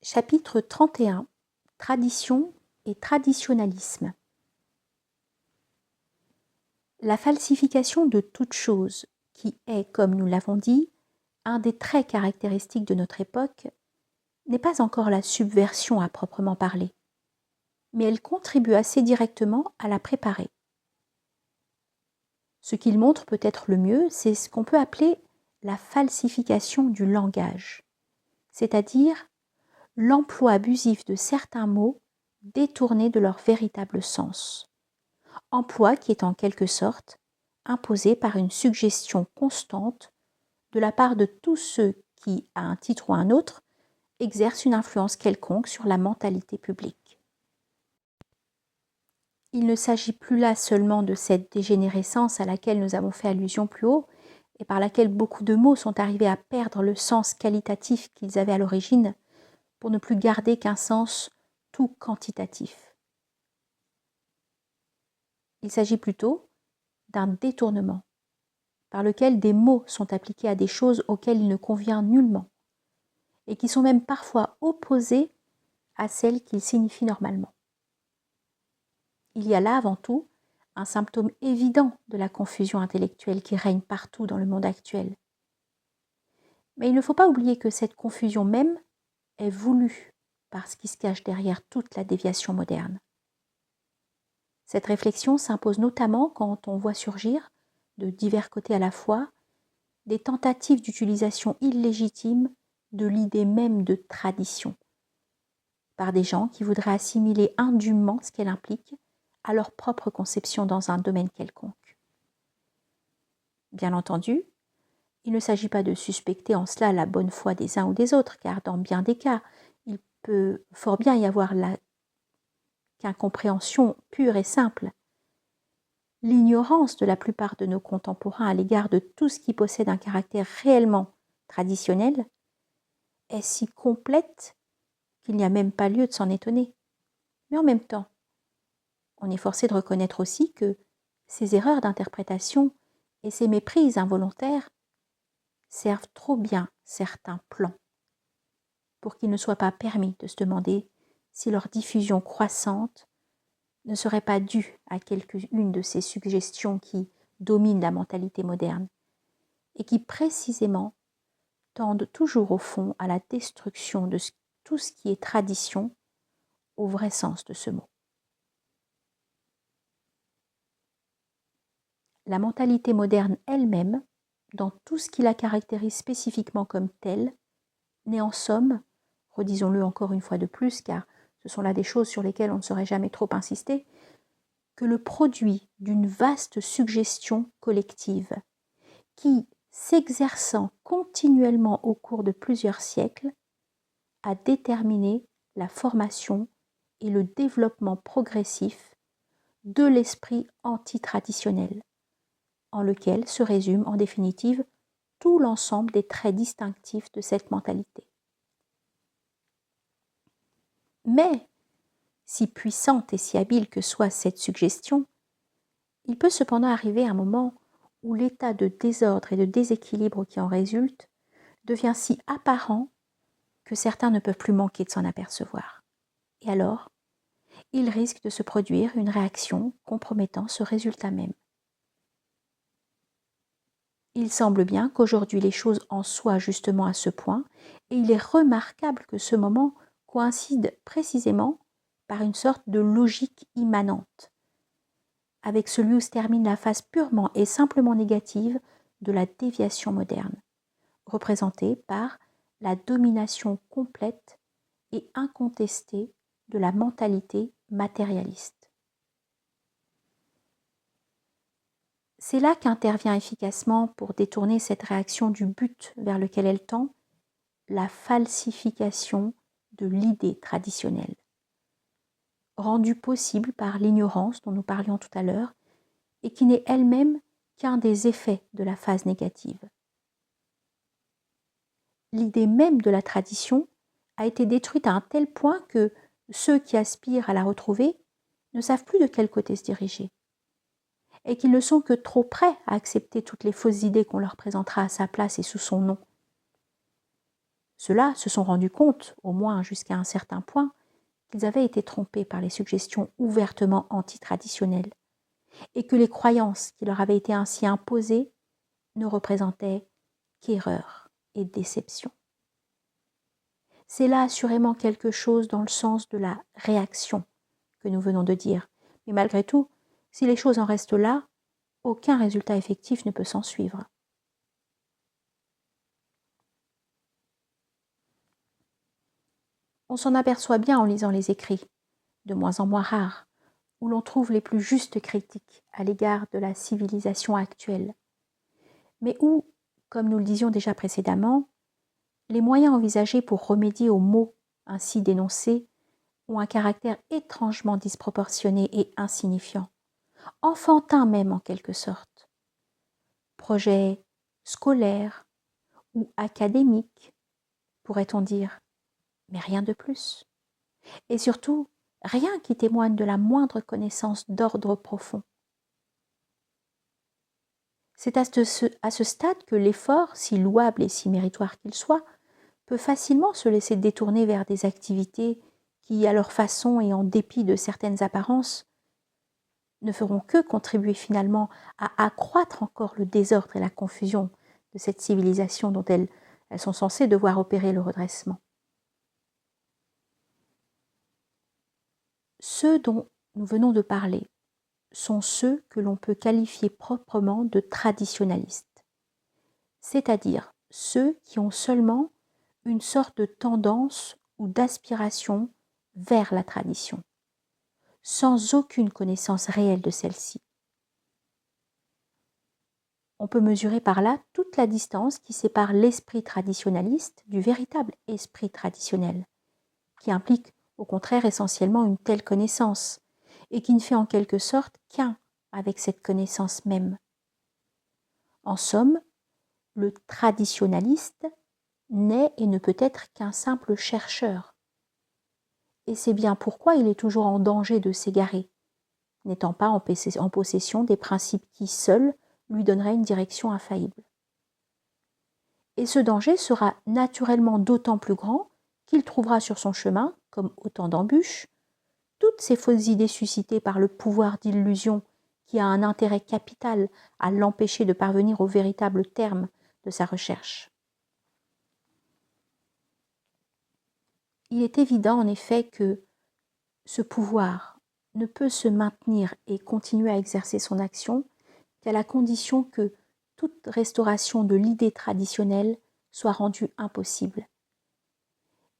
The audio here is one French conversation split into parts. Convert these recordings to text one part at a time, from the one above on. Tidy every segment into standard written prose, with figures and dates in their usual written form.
Chapitre 31 Tradition et traditionnalisme. La falsification de toute chose, qui est, comme nous l'avons dit, un des traits caractéristiques de notre époque, n'est pas encore la subversion à proprement parler, mais elle contribue assez directement à la préparer. Ce qu'il montre peut-être le mieux, c'est ce qu'on peut appeler la falsification du langage, c'est-à-dire l'emploi abusif de certains mots détournés de leur véritable sens. Emploi qui est en quelque sorte imposé par une suggestion constante de la part de tous ceux qui, à un titre ou à un autre, exercent une influence quelconque sur la mentalité publique. Il ne s'agit plus là seulement de cette dégénérescence à laquelle nous avons fait allusion plus haut et par laquelle beaucoup de mots sont arrivés à perdre le sens qualitatif qu'ils avaient à l'origine pour ne plus garder qu'un sens tout quantitatif. Il s'agit plutôt d'un détournement par lequel des mots sont appliqués à des choses auxquelles il ne convient nullement et qui sont même parfois opposés à celles qu'ils signifient normalement. Il y a là avant tout un symptôme évident de la confusion intellectuelle qui règne partout dans le monde actuel. Mais il ne faut pas oublier que cette confusion même est voulue par ce qui se cache derrière toute la déviation moderne. Cette réflexion s'impose notamment quand on voit surgir, de divers côtés à la fois, des tentatives d'utilisation illégitime de l'idée même de tradition, par des gens qui voudraient assimiler indûment ce qu'elle implique à leur propre conception dans un domaine quelconque. Bien entendu, il ne s'agit pas de suspecter en cela la bonne foi des uns ou des autres, car dans bien des cas, il peut fort bien y avoir qu'incompréhension pure et simple. L'ignorance de la plupart de nos contemporains à l'égard de tout ce qui possède un caractère réellement traditionnel est si complète qu'il n'y a même pas lieu de s'en étonner. Mais en même temps, on est forcé de reconnaître aussi que ces erreurs d'interprétation et ces méprises involontaires servent trop bien certains plans pour qu'il ne soit pas permis de se demander si leur diffusion croissante ne serait pas due à quelques-unes de ces suggestions qui dominent la mentalité moderne et qui précisément tendent toujours au fond à la destruction de tout ce qui est tradition au vrai sens de ce mot. La mentalité moderne elle-même, dans tout ce qui la caractérise spécifiquement comme telle, n'est en somme, redisons-le encore une fois de plus, car ce sont là des choses sur lesquelles on ne saurait jamais trop insister, que le produit d'une vaste suggestion collective qui, s'exerçant continuellement au cours de plusieurs siècles, a déterminé la formation et le développement progressif de l'esprit antitraditionnel, en lequel se résume en définitive tout l'ensemble des traits distinctifs de cette mentalité. Mais, si puissante et si habile que soit cette suggestion, il peut cependant arriver un moment où l'état de désordre et de déséquilibre qui en résulte devient si apparent que certains ne peuvent plus manquer de s'en apercevoir. Et alors, il risque de se produire une réaction compromettant ce résultat même. Il semble bien qu'aujourd'hui les choses en soient justement à ce point, et il est remarquable que ce moment coïncide précisément par une sorte de logique immanente, avec celui où se termine la phase purement et simplement négative de la déviation moderne, représentée par la domination complète et incontestée de la mentalité matérialiste. C'est là qu'intervient efficacement, pour détourner cette réaction du but vers lequel elle tend, la falsification de l'idée traditionnelle, rendue possible par l'ignorance dont nous parlions tout à l'heure, et qui n'est elle-même qu'un des effets de la phase négative. L'idée même de la tradition a été détruite à un tel point que ceux qui aspirent à la retrouver ne savent plus de quel côté se diriger, et qu'ils ne sont que trop prêts à accepter toutes les fausses idées qu'on leur présentera à sa place et sous son nom. Ceux-là se sont rendus compte, au moins jusqu'à un certain point, qu'ils avaient été trompés par les suggestions ouvertement antitraditionnelles et que les croyances qui leur avaient été ainsi imposées ne représentaient qu'erreur et déception. C'est là assurément quelque chose dans le sens de la réaction que nous venons de dire. Mais malgré tout, si les choses en restent là, aucun résultat effectif ne peut s'en suivre. On s'en aperçoit bien en lisant les écrits, de moins en moins rares, où l'on trouve les plus justes critiques à l'égard de la civilisation actuelle, mais où, comme nous le disions déjà précédemment, les moyens envisagés pour remédier aux maux ainsi dénoncés ont un caractère étrangement disproportionné et insignifiant, enfantin même en quelque sorte. Projet scolaire ou académique, pourrait-on dire, mais rien de plus. Et surtout, rien qui témoigne de la moindre connaissance d'ordre profond. C'est à ce stade que l'effort, si louable et si méritoire qu'il soit, peut facilement se laisser détourner vers des activités qui, à leur façon et en dépit de certaines apparences, ne feront que contribuer finalement à accroître encore le désordre et la confusion de cette civilisation dont elles sont censées devoir opérer le redressement. Ceux dont nous venons de parler sont ceux que l'on peut qualifier proprement de traditionalistes, c'est-à-dire ceux qui ont seulement une sorte de tendance ou d'aspiration vers la tradition, sans aucune connaissance réelle de celle-ci. On peut mesurer par là toute la distance qui sépare l'esprit traditionnaliste du véritable esprit traditionnel, qui implique au contraire essentiellement une telle connaissance, et qui ne fait en quelque sorte qu'un avec cette connaissance même. En somme, le traditionnaliste n'est et ne peut être qu'un simple chercheur. Et c'est bien pourquoi il est toujours en danger de s'égarer, n'étant pas en possession des principes qui seuls lui donneraient une direction infaillible. Et ce danger sera naturellement d'autant plus grand qu'il trouvera sur son chemin, comme autant d'embûches, toutes ces fausses idées suscitées par le pouvoir d'illusion qui a un intérêt capital à l'empêcher de parvenir au véritable terme de sa recherche. Il est évident en effet que ce pouvoir ne peut se maintenir et continuer à exercer son action qu'à la condition que toute restauration de l'idée traditionnelle soit rendue impossible.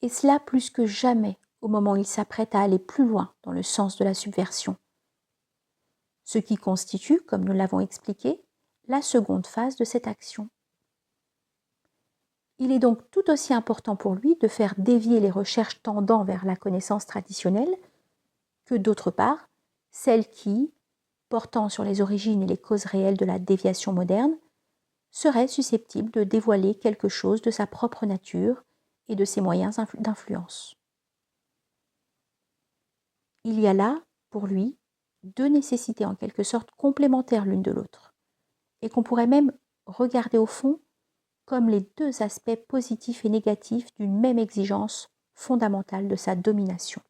Et cela plus que jamais au moment où il s'apprête à aller plus loin dans le sens de la subversion. Ce qui constitue, comme nous l'avons expliqué, la seconde phase de cette action. Il est donc tout aussi important pour lui de faire dévier les recherches tendant vers la connaissance traditionnelle que d'autre part, celles qui, portant sur les origines et les causes réelles de la déviation moderne, seraient susceptibles de dévoiler quelque chose de sa propre nature et de ses moyens d'influence. Il y a là, pour lui, deux nécessités en quelque sorte complémentaires l'une de l'autre, et qu'on pourrait même regarder au fond comme les deux aspects positifs et négatifs d'une même exigence fondamentale de sa domination.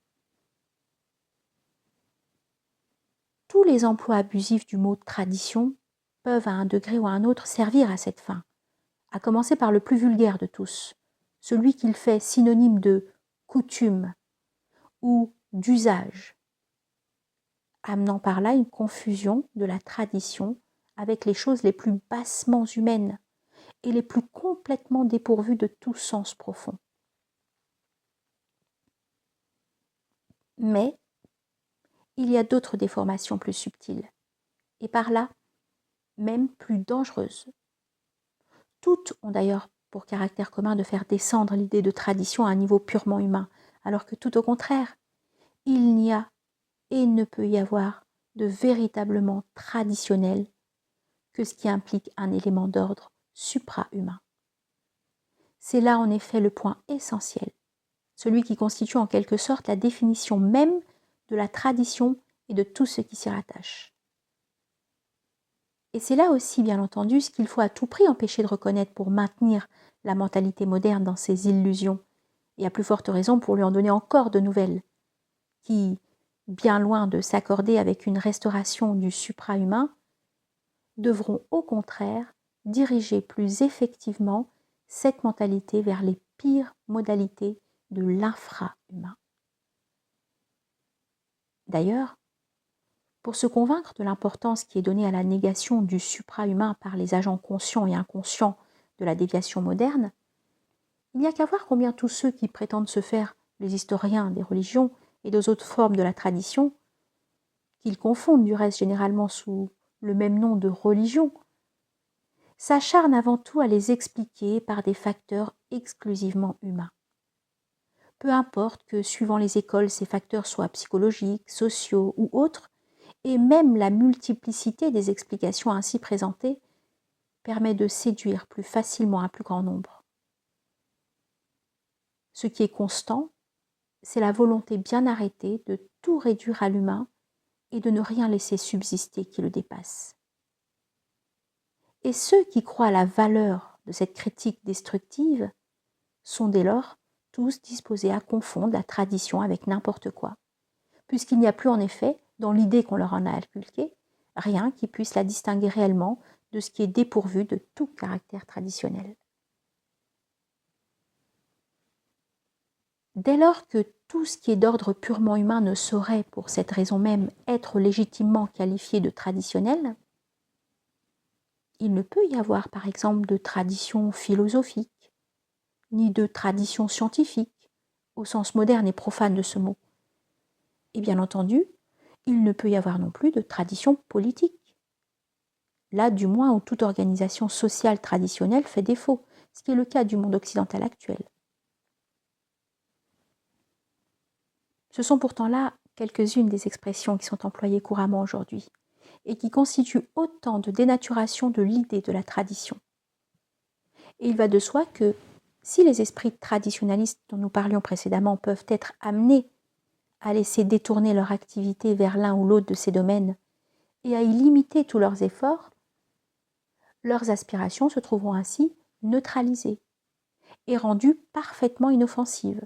Tous les emplois abusifs du mot tradition peuvent à un degré ou à un autre servir à cette fin, à commencer par le plus vulgaire de tous, celui qu'il fait synonyme de coutume ou d'usage, amenant par là une confusion de la tradition avec les choses les plus bassement humaines et les plus complètement dépourvues de tout sens profond. Mais il y a d'autres déformations plus subtiles, et par là même plus dangereuses. Toutes ont d'ailleurs pour caractère commun de faire descendre l'idée de tradition à un niveau purement humain, alors que tout au contraire, il n'y a et ne peut y avoir de véritablement traditionnel que ce qui implique un élément d'ordre supra-humain. C'est là en effet le point essentiel, celui qui constitue en quelque sorte la définition même de la tradition et de tout ce qui s'y rattache. Et c'est là aussi, bien entendu, ce qu'il faut à tout prix empêcher de reconnaître pour maintenir la mentalité moderne dans ses illusions, et à plus forte raison pour lui en donner encore de nouvelles, qui, bien loin de s'accorder avec une restauration du supra-humain, devront au contraire diriger plus effectivement cette mentalité vers les pires modalités de l'infra-humain. D'ailleurs, pour se convaincre de l'importance qui est donnée à la négation du supra-humain par les agents conscients et inconscients de la déviation moderne, il n'y a qu'à voir combien tous ceux qui prétendent se faire les historiens des religions et des autres formes de la tradition, qu'ils confondent du reste généralement sous le même nom de religion, s'acharnent avant tout à les expliquer par des facteurs exclusivement humains. Peu importe que, suivant les écoles, ces facteurs soient psychologiques, sociaux ou autres, et même la multiplicité des explications ainsi présentées permet de séduire plus facilement un plus grand nombre. Ce qui est constant, c'est la volonté bien arrêtée de tout réduire à l'humain et de ne rien laisser subsister qui le dépasse. Et ceux qui croient à la valeur de cette critique destructive sont dès lors tous disposés à confondre la tradition avec n'importe quoi, puisqu'il n'y a plus en effet, dans l'idée qu'on leur en a inculquée, rien qui puisse la distinguer réellement de ce qui est dépourvu de tout caractère traditionnel. Dès lors que tout ce qui est d'ordre purement humain ne saurait, pour cette raison même, être légitimement qualifié de traditionnel, il ne peut y avoir par exemple de tradition philosophique, ni de tradition scientifique, au sens moderne et profane de ce mot. Et bien entendu, il ne peut y avoir non plus de tradition politique. Là, du moins, où toute organisation sociale traditionnelle fait défaut, ce qui est le cas du monde occidental actuel. Ce sont pourtant là quelques-unes des expressions qui sont employées couramment aujourd'hui et qui constituent autant de dénaturation de l'idée de la tradition. Et il va de soi que si les esprits traditionnalistes dont nous parlions précédemment peuvent être amenés à laisser détourner leur activité vers l'un ou l'autre de ces domaines et à y limiter tous leurs efforts, leurs aspirations se trouveront ainsi neutralisées et rendues parfaitement inoffensives,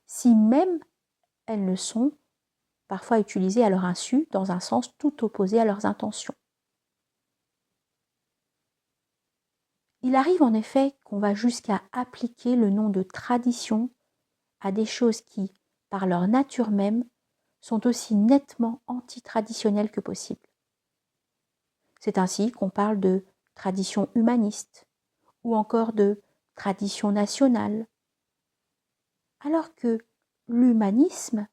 si même elles ne sont parfois utilisées à leur insu dans un sens tout opposé à leurs intentions. Il arrive en effet qu'on va jusqu'à appliquer le nom de tradition à des choses qui, par leur nature même, sont aussi nettement antitraditionnelles que possible. C'est ainsi qu'on parle de tradition humaniste ou encore de tradition nationale, alors que l'humanisme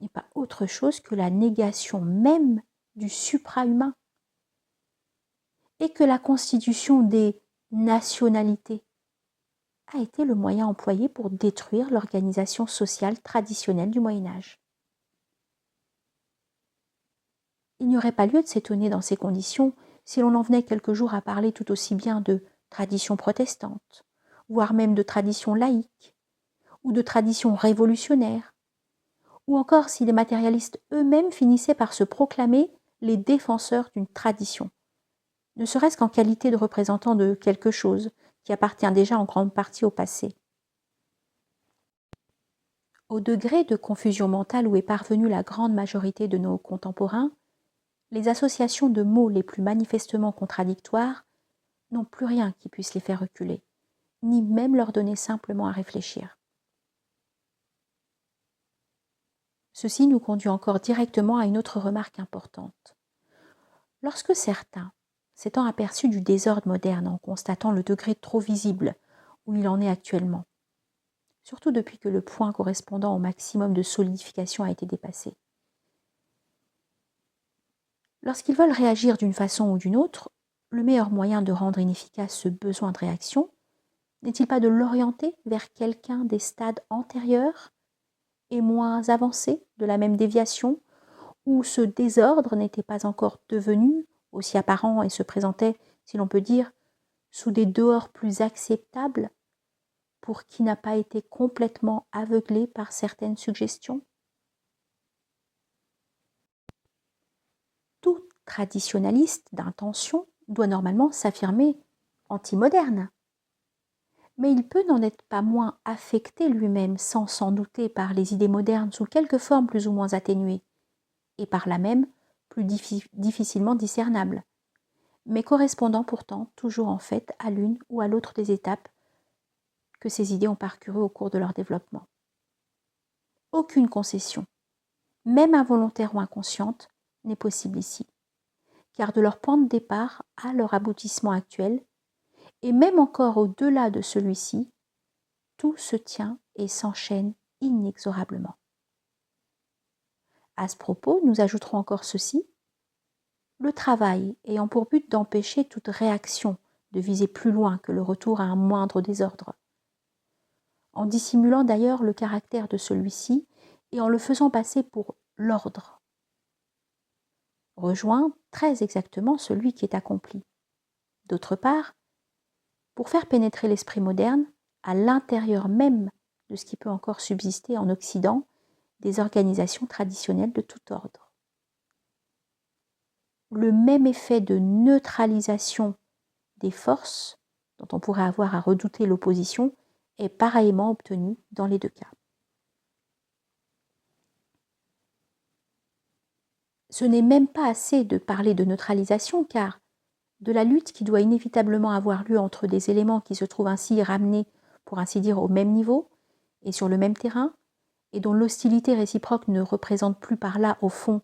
n'est pas autre chose que la négation même du supra-humain et que la constitution des nationalités a été le moyen employé pour détruire l'organisation sociale traditionnelle du Moyen-Âge. Il n'y aurait pas lieu de s'étonner dans ces conditions si l'on en venait quelques jours à parler tout aussi bien de tradition protestante, voire même de tradition laïque, ou de tradition révolutionnaire, ou encore si les matérialistes eux-mêmes finissaient par se proclamer les défenseurs d'une tradition, ne serait-ce qu'en qualité de représentants de quelque chose qui appartient déjà en grande partie au passé. Au degré de confusion mentale où est parvenue la grande majorité de nos contemporains, les associations de mots les plus manifestement contradictoires n'ont plus rien qui puisse les faire reculer, ni même leur donner simplement à réfléchir. Ceci nous conduit encore directement à une autre remarque importante. Lorsque certains, s'étant aperçus du désordre moderne en constatant le degré trop visible où il en est actuellement, surtout depuis que le point correspondant au maximum de solidification a été dépassé, lorsqu'ils veulent réagir d'une façon ou d'une autre, le meilleur moyen de rendre inefficace ce besoin de réaction n'est-il pas de l'orienter vers quelqu'un des stades antérieurs et moins avancés de la même déviation, où ce désordre n'était pas encore devenu aussi apparent et se présentait, si l'on peut dire, sous des dehors plus acceptables pour qui n'a pas été complètement aveuglé par certaines suggestions? Tout traditionnaliste d'intention doit normalement s'affirmer anti-moderne. mais il peut n'en être pas moins affecté lui-même sans s'en douter par les idées modernes sous quelque forme plus ou moins atténuée, et par là même plus difficilement discernable, mais correspondant pourtant toujours en fait à l'une ou à l'autre des étapes que ces idées ont parcourues au cours de leur développement. Aucune concession, même involontaire ou inconsciente, n'est possible ici, car de leur point de départ à leur aboutissement actuel, et même encore au-delà de celui-ci, tout se tient et s'enchaîne inexorablement. À ce propos, nous ajouterons encore ceci. Le travail ayant pour but d'empêcher toute réaction de viser plus loin que le retour à un moindre désordre, en dissimulant d'ailleurs le caractère de celui-ci et en le faisant passer pour l'ordre, rejoint très exactement celui qui est accompli. D'autre part, pour faire pénétrer l'esprit moderne à l'intérieur même de ce qui peut encore subsister en Occident des organisations traditionnelles de tout ordre. Le même effet de neutralisation des forces dont on pourrait avoir à redouter l'opposition est pareillement obtenu dans les deux cas. Ce n'est même pas assez de parler de neutralisation, car de la lutte qui doit inévitablement avoir lieu entre des éléments qui se trouvent ainsi ramenés, pour ainsi dire, au même niveau et sur le même terrain, et dont l'hostilité réciproque ne représente plus par là, au fond,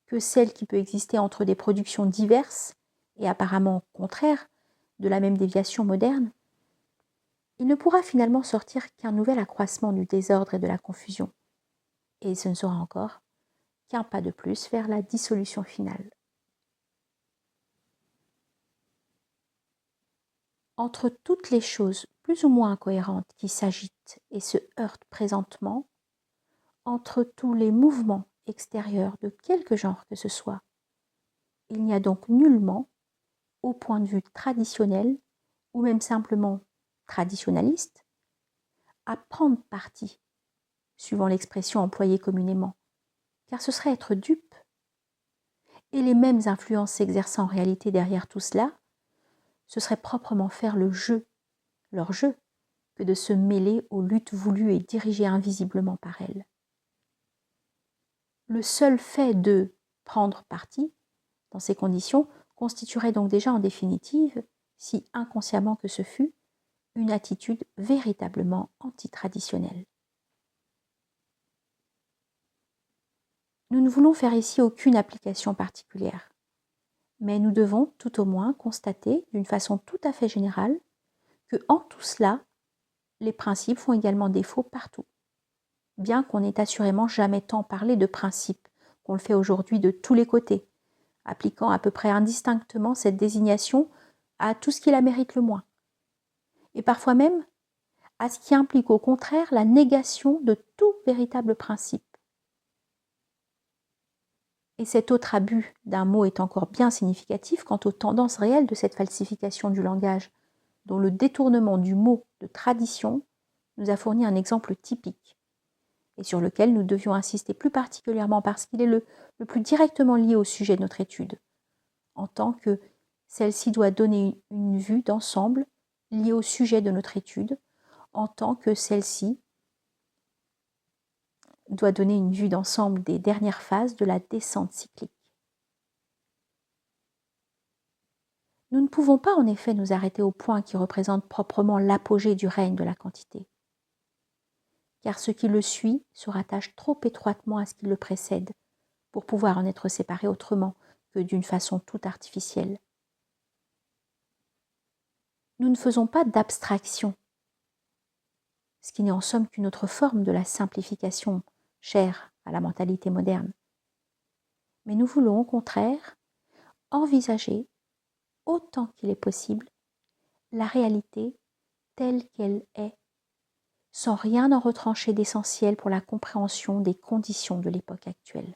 que celle qui peut exister entre des productions diverses et apparemment contraires de la même déviation moderne, il ne pourra finalement sortir qu'un nouvel accroissement du désordre et de la confusion, et ce ne sera encore qu'un pas de plus vers la dissolution finale. Entre toutes les choses plus ou moins incohérentes qui s'agitent et se heurtent présentement, entre tous les mouvements extérieurs de quelque genre que ce soit, il n'y a donc nullement, au point de vue traditionnel, ou même simplement traditionnaliste, à prendre parti, suivant l'expression employée communément, car ce serait être dupe. Et les mêmes influences s'exerçant en réalité derrière tout cela, ce serait proprement faire le jeu, leur jeu, que de se mêler aux luttes voulues et dirigées invisiblement par elles. Le seul fait de prendre parti, dans ces conditions, constituerait donc déjà en définitive, si inconsciemment que ce fût, une attitude véritablement antitraditionnelle. Nous ne voulons faire ici aucune application particulière, mais nous devons tout au moins constater d'une façon tout à fait générale que en tout cela, les principes font également défaut partout, bien qu'on n'ait assurément jamais tant parlé de principes qu'on le fait aujourd'hui de tous les côtés, appliquant à peu près indistinctement cette désignation à tout ce qui la mérite le moins, et parfois même à ce qui implique au contraire la négation de tout véritable principe. Et cet autre abus d'un mot est encore bien significatif quant aux tendances réelles de cette falsification du langage, dont le détournement du mot de tradition nous a fourni un exemple typique, et sur lequel nous devions insister plus particulièrement parce qu'il est le plus directement lié au sujet de notre étude, en tant que celle-ci doit donner une vue d'ensemble liée au sujet de notre étude, en tant que celle-ci doit donner une vue d'ensemble des dernières phases de la descente cyclique. Nous ne pouvons pas en effet nous arrêter au point qui représente proprement l'apogée du règne de la quantité, car ce qui le suit se rattache trop étroitement à ce qui le précède pour pouvoir en être séparé autrement que d'une façon tout artificielle. Nous ne faisons pas d'abstraction, ce qui n'est en somme qu'une autre forme de la simplification chère à la mentalité moderne. Mais nous voulons au contraire envisager, autant qu'il est possible, la réalité telle qu'elle est, sans rien en retrancher d'essentiel pour la compréhension des conditions de l'époque actuelle.